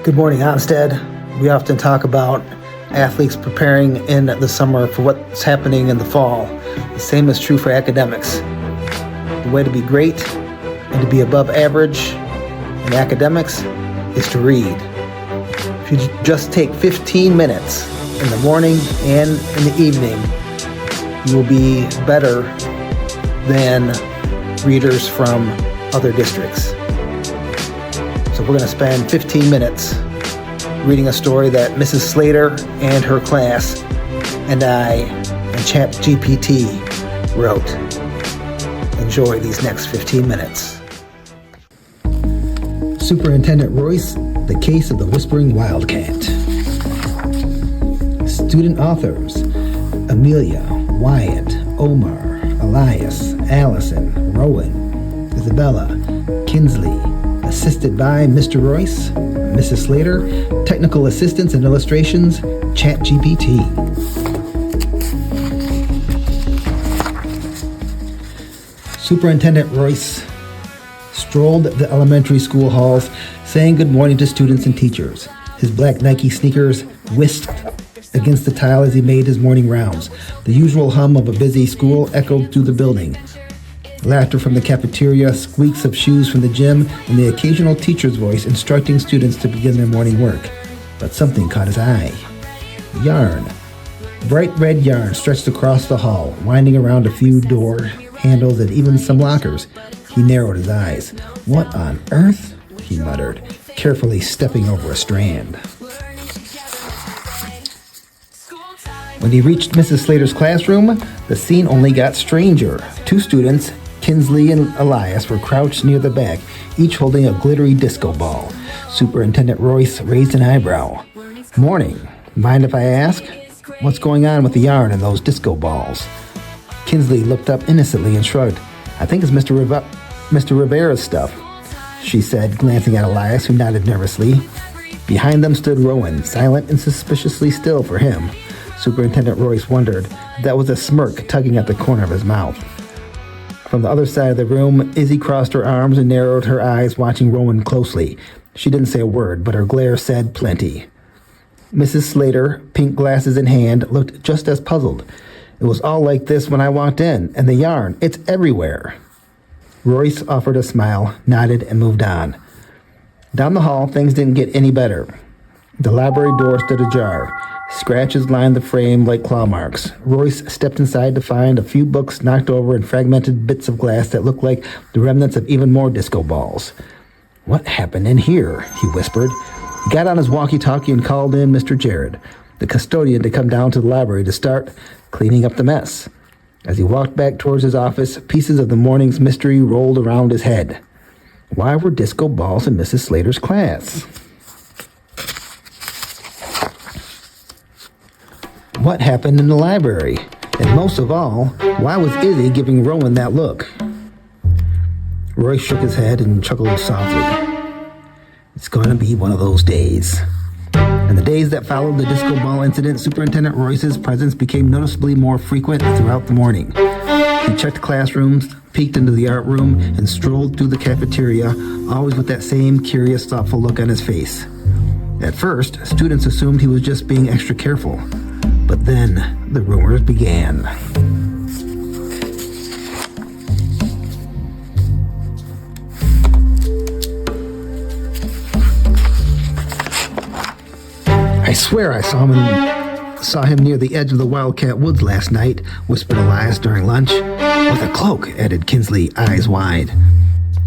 Good morning, Onstead. We often talk about athletes preparing in the summer for what's happening in the fall. The same is true for academics. The way to be great and to be above average in academics is to read. If you just take 15 minutes in the morning and in the evening, you will be better than readers from other districts. So we're going to spend 15 minutes reading a story that Mrs. Slater and her class and I and ChatGPT wrote. Enjoy these next 15 minutes. Superintendent Royce, The Case of the Whispering Wildcat. Student authors: Amelia, Wyatt, Omar, Elias, Allison, Rowan, Isabella, Kinsley. Assisted by Mr. Royce, Mrs. Slater, technical assistance and illustrations, ChatGPT. Superintendent Royce strolled the elementary school halls, saying good morning to students and teachers. His black Nike sneakers whisked against the tile as he made his morning rounds. The usual hum of a busy school echoed through the building. Laughter from the cafeteria, squeaks of shoes from the gym, and the occasional teacher's voice instructing students to begin their morning work. But something caught his eye. Yarn. Bright red yarn stretched across the hall, winding around a few door handles and even some lockers. He narrowed his eyes. "What on earth?" he muttered, carefully stepping over a strand. When he reached Mrs. Slater's classroom, the scene only got stranger. Two students, Kinsley and Elias, were crouched near the back, each holding a glittery disco ball. Superintendent Royce raised an eyebrow. "Morning. Mind if I ask? What's going on with the yarn and those disco balls?" Kinsley looked up innocently and shrugged. "I think it's Mr. Rivera's stuff," she said, glancing at Elias, who nodded nervously. Behind them stood Rowan, silent and suspiciously still for him. Superintendent Royce wondered if that was a smirk tugging at the corner of his mouth. From the other side of the room, Izzy crossed her arms and narrowed her eyes, watching Rowan closely. She didn't say a word, but her glare said plenty. Mrs. Slater, pink glasses in hand, looked just as puzzled. "It was all like this when I walked in, and the yarn, it's everywhere." Royce offered a smile, nodded, and moved on. Down the hall, things didn't get any better. The library door stood ajar. Scratches lined the frame like claw marks. Royce stepped inside to find a few books knocked over and fragmented bits of glass that looked like the remnants of even more disco balls. "What happened in here?" he whispered. He got on his walkie-talkie and called in Mr. Jared, the custodian, to come down to the library to start cleaning up the mess. As he walked back towards his office, pieces of the morning's mystery rolled around his head. Why were disco balls in Mrs. Slater's class? What happened in the library? And most of all, why was Izzy giving Rowan that look? Royce shook his head and chuckled softly. It's going to be one of those days. In the days that followed the disco ball incident, Superintendent Royce's presence became noticeably more frequent throughout the morning. He checked classrooms, peeked into the art room, and strolled through the cafeteria, always with that same curious, thoughtful look on his face. At first, students assumed he was just being extra careful. But then the rumors began. "I swear I saw him near the edge of the Wildcat Woods last night," whispered Elias during lunch. "With a cloak," added Kinsley, eyes wide.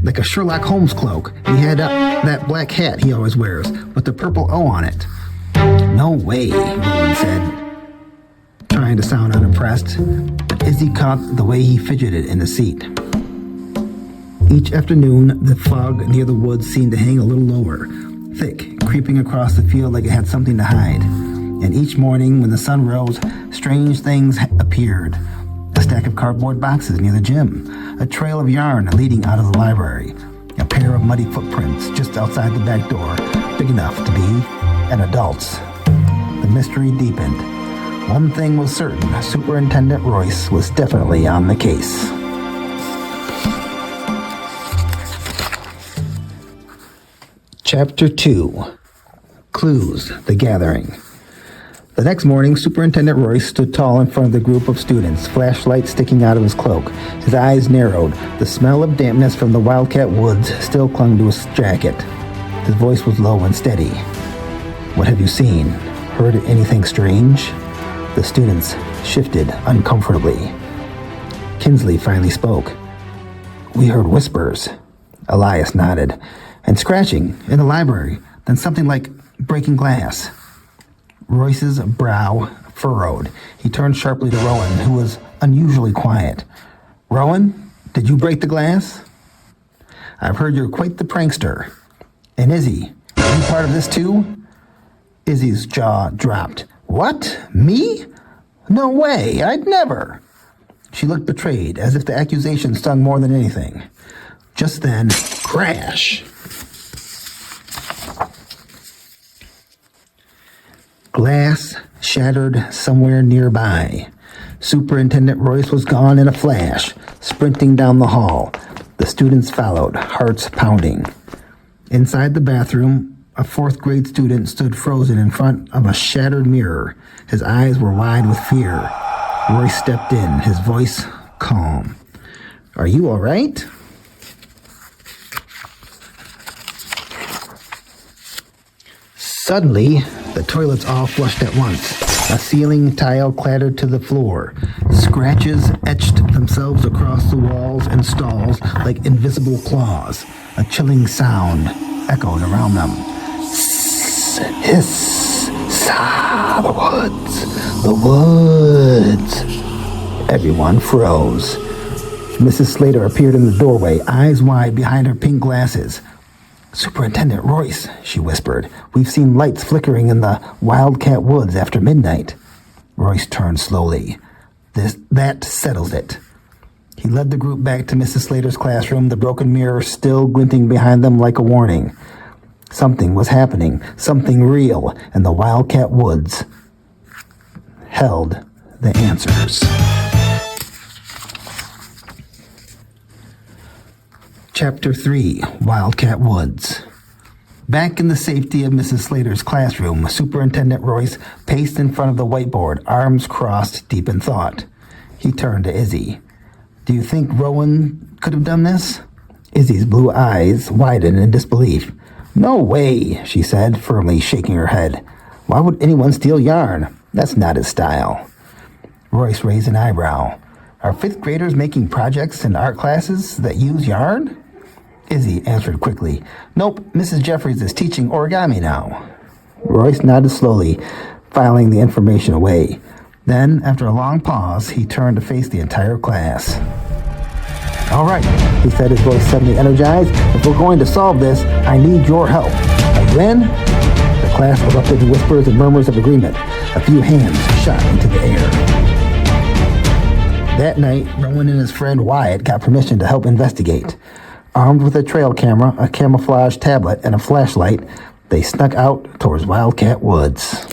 "Like a Sherlock Holmes cloak. He had that black hat he always wears, with the purple O on it." "No way," Rowan said, trying to sound unimpressed, but Izzy caught the way he fidgeted in the seat. Each afternoon, the fog near the woods seemed to hang a little lower, thick, creeping across the field like it had something to hide. And each morning, when the sun rose, strange things appeared. A stack of cardboard boxes near the gym, a trail of yarn leading out of the library, a pair of muddy footprints just outside the back door, big enough to be an adult's. The mystery deepened. One thing was certain, Superintendent Royce was definitely on the case. Chapter 2. Clues, the gathering. The next morning, Superintendent Royce stood tall in front of the group of students, flashlight sticking out of his cloak. His eyes narrowed. The smell of dampness from the Wildcat Woods still clung to his jacket. His voice was low and steady. "What have you seen? Heard anything strange?" The students shifted uncomfortably. Kinsley finally spoke. "We heard whispers." Elias nodded. "And scratching in the library, then something like breaking glass." Royce's brow furrowed. He turned sharply to Rowan, who was unusually quiet. "Rowan, did you break the glass?" "I've heard you're quite the prankster." "And Izzy, are you part of this too?" Izzy's jaw dropped. "What? Me? No way, I'd never." She looked betrayed, as if the accusation stung more than anything. Just then, crash! Glass shattered somewhere nearby. Superintendent Royce was gone in a flash, sprinting down the hall. The students followed, hearts pounding. Inside the bathroom, a fourth-grade student stood frozen in front of a shattered mirror. His eyes were wide with fear. Royce stepped in, his voice calm. "Are you all right?" Suddenly, the toilets all flushed at once. A ceiling tile clattered to the floor. Scratches etched themselves across the walls and stalls like invisible claws. A chilling sound echoed around them. Hiss, sigh, the woods, the woods. Everyone froze. Mrs. Slater appeared in the doorway, eyes wide behind her pink glasses. "Superintendent Royce," she whispered, "we've seen lights flickering in the Wildcat Woods after midnight." Royce turned slowly. That settles it. He led the group back to Mrs. Slater's classroom, the broken mirror still glinting behind them like a warning. Something was happening, something real, and the Wildcat Woods held the answers. Chapter 3, Wildcat Woods. Back in the safety of Mrs. Slater's classroom, Superintendent Royce paced in front of the whiteboard, arms crossed, deep in thought. He turned to Izzy. "Do you think Rowan could have done this?" Izzy's blue eyes widened in disbelief. "No way," she said, firmly shaking her head. "Why would anyone steal yarn? That's not his style." Royce raised an eyebrow. "Are fifth graders making projects in art classes that use yarn?" Izzy answered quickly. "Nope, Mrs. Jeffries is teaching origami now." Royce nodded slowly, filing the information away. Then, after a long pause, he turned to face the entire class. "All right," he said, his voice suddenly energized. "If we're going to solve this, I need your help. Are you in?" The class erupted in whispers and murmurs of agreement. A few hands shot into the air. That night, Rowan and his friend Wyatt got permission to help investigate. Armed with a trail camera, a camouflage tablet, and a flashlight, they snuck out towards Wildcat Woods.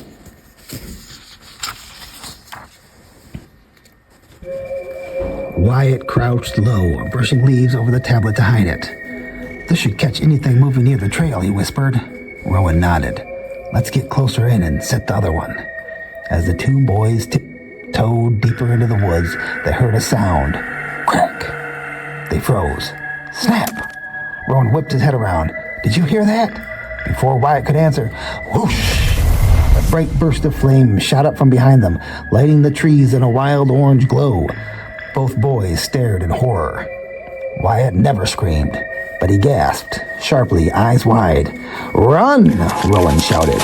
Wyatt crouched low, brushing leaves over the tablet to hide it. "This should catch anything moving near the trail," he whispered. Rowan nodded. "Let's get closer in and set the other one." As the two boys tiptoed deeper into the woods, they heard a sound. Crack! They froze. Snap! Rowan whipped his head around. "Did you hear that?" Before Wyatt could answer, whoosh! A bright burst of flame shot up from behind them, lighting the trees in a wild orange glow. Both boys stared in horror. Wyatt never screamed, but he gasped, sharply, eyes wide. "Run!" Rowan shouted.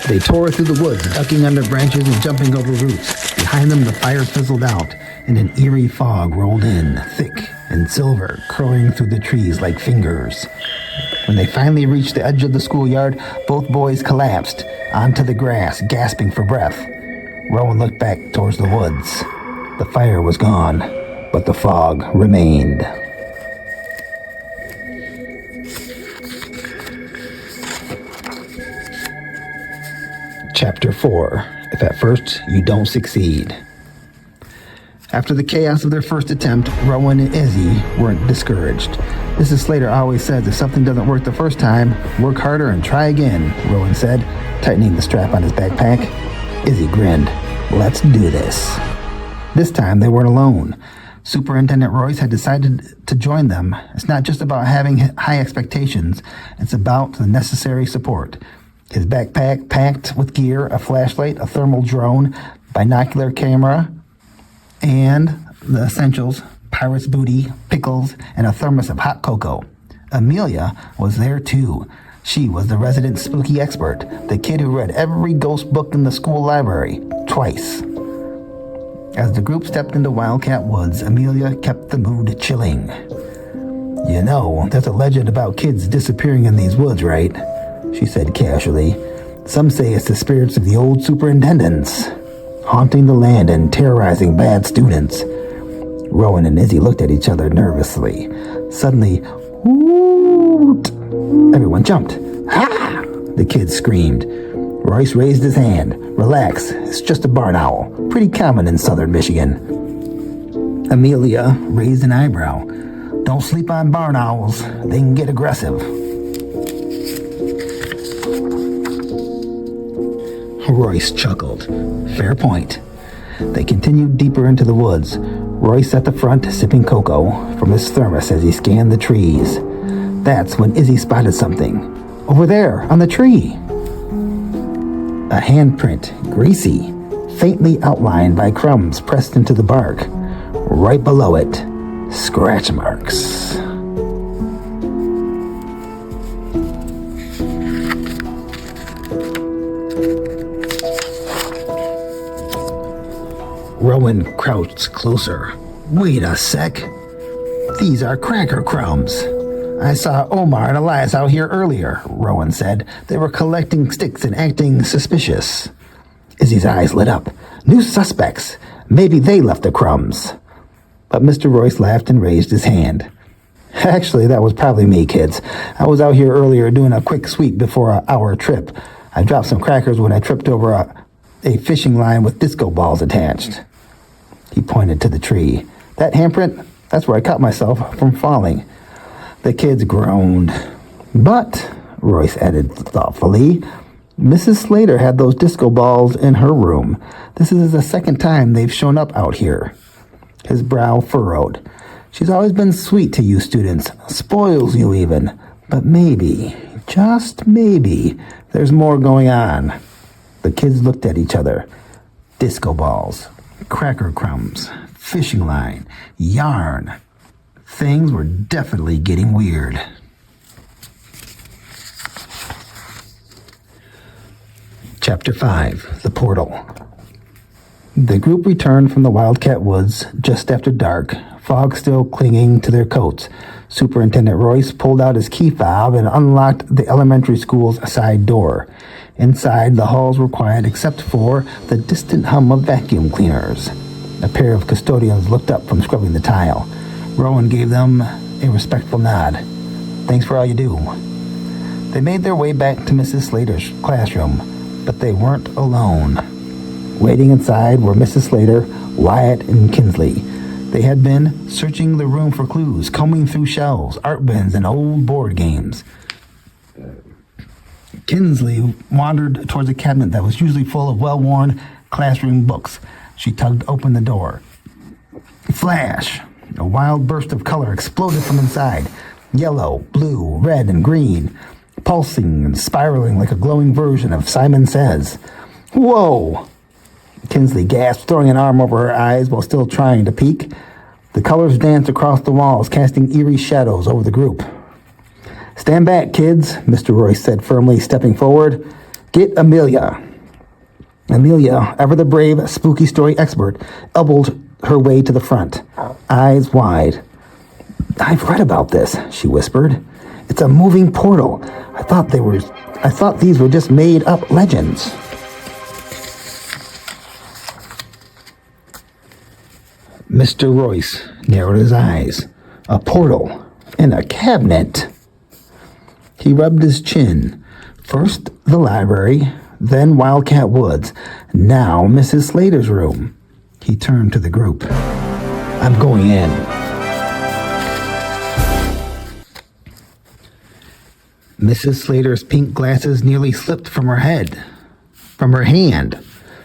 They tore through the woods, ducking under branches and jumping over roots. Behind them, the fire fizzled out, and an eerie fog rolled in, thick and silver, curling through the trees like fingers. When they finally reached the edge of the schoolyard, both boys collapsed onto the grass, gasping for breath. Rowan looked back towards the woods. The fire was gone, but the fog remained. Chapter 4. If at first you don't succeed. After the chaos of their first attempt, Rowan and Izzy weren't discouraged. Mrs. Slater always says if something doesn't work the first time, work harder and try again, Rowan said, tightening the strap on his backpack. Izzy grinned. Let's do this. This time they weren't alone. Superintendent Royce had decided to join them. It's not just about having high expectations, it's about the necessary support. His backpack packed with gear, a flashlight, a thermal drone, binocular camera, and the essentials, pirate's booty, pickles, and a thermos of hot cocoa. Amelia was there too. She was the resident spooky expert, the kid who read every ghost book in the school library, twice. As the group stepped into Wildcat Woods, Amelia kept the mood chilling. You know, there's a legend about kids disappearing in these woods, right? She said casually. Some say it's the spirits of the old superintendents, haunting the land and terrorizing bad students. Rowan and Izzy looked at each other nervously. Suddenly, whoot! Everyone jumped. Ha! The kids screamed. Royce raised his hand. Relax, it's just a barn owl. Pretty common in southern Michigan. Amelia raised an eyebrow. Don't sleep on barn owls. They can get aggressive. Royce chuckled. Fair point. They continued deeper into the woods. Royce at the front, sipping cocoa from his thermos as he scanned the trees. That's when Izzy spotted something. Over there, on the tree. A handprint, greasy, faintly outlined by crumbs pressed into the bark. Right below it, scratch marks. Rowan crouched closer. Wait a sec. These are cracker crumbs. I saw Omar and Elias out here earlier, Rowan said. They were collecting sticks and acting suspicious. Izzy's eyes lit up. New suspects. Maybe they left the crumbs. But Mr. Royce laughed and raised his hand. Actually, that was probably me, kids. I was out here earlier doing a quick sweep before our trip. I dropped some crackers when I tripped over a fishing line with disco balls attached. He pointed to the tree. That handprint, that's where I caught myself from falling. The kids groaned. But, Royce added thoughtfully, Mrs. Slater had those disco balls in her room. This is the second time they've shown up out here. His brow furrowed. She's always been sweet to you students, spoils you even. But maybe, just maybe, there's more going on. The kids looked at each other. Disco balls, cracker crumbs, fishing line, yarn. Things were definitely getting weird. Chapter 5. The Portal. The group returned from the Wildcat Woods just after dark, fog still clinging to their coats. Superintendent Royce pulled out his key fob and unlocked the elementary school's side door. Inside, the halls were quiet except for the distant hum of vacuum cleaners. A pair of custodians looked up from scrubbing the tile. Rowan gave them a respectful nod. Thanks for all you do. They made their way back to Mrs. Slater's classroom, but they weren't alone. Waiting inside were Mrs. Slater, Wyatt, and Kinsley. They had been searching the room for clues, combing through shelves, art bins, and old board games. Kinsley wandered towards a cabinet that was usually full of well-worn classroom books. She tugged open the door. Flash! A wild burst of color exploded from inside. Yellow, blue, red, and green, pulsing and spiraling like a glowing version of Simon Says. Whoa! Kinsley gasped, throwing an arm over her eyes while still trying to peek. The colors danced across the walls, casting eerie shadows over the group. Stand back, kids, Mr. Royce said firmly, stepping forward. Get Amelia. Amelia, ever the brave, spooky story expert, elbowed her way to the front, eyes wide. I've read about this, she whispered. It's a moving portal. I thought these were just made up legends. Mr. Royce narrowed his eyes. A portal in a cabinet. He rubbed his chin. First the library, then Wildcat Woods. Now Mrs. Slater's room. He turned to the group. I'm going in. Mrs. Slater's pink glasses nearly slipped from her hand.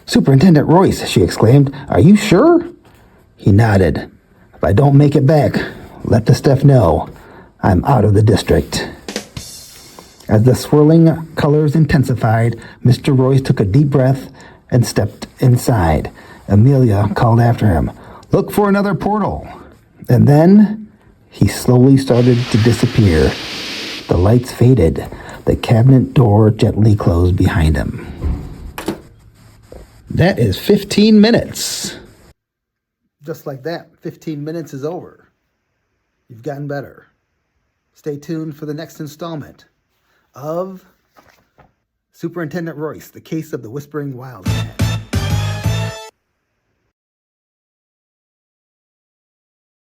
Superintendent Royce, she exclaimed, are you sure? He nodded. If I don't make it back, let the staff know. I'm out of the district. As the swirling colors intensified, Mr. Royce took a deep breath and stepped inside. Amelia called after him, look for another portal. And then he slowly started to disappear. The lights faded. The cabinet door gently closed behind him. That is 15 minutes. Just like that, 15 minutes is over. You've gotten better. Stay tuned for the next installment of Superintendent Royce, the case of the Whispering Wildcat.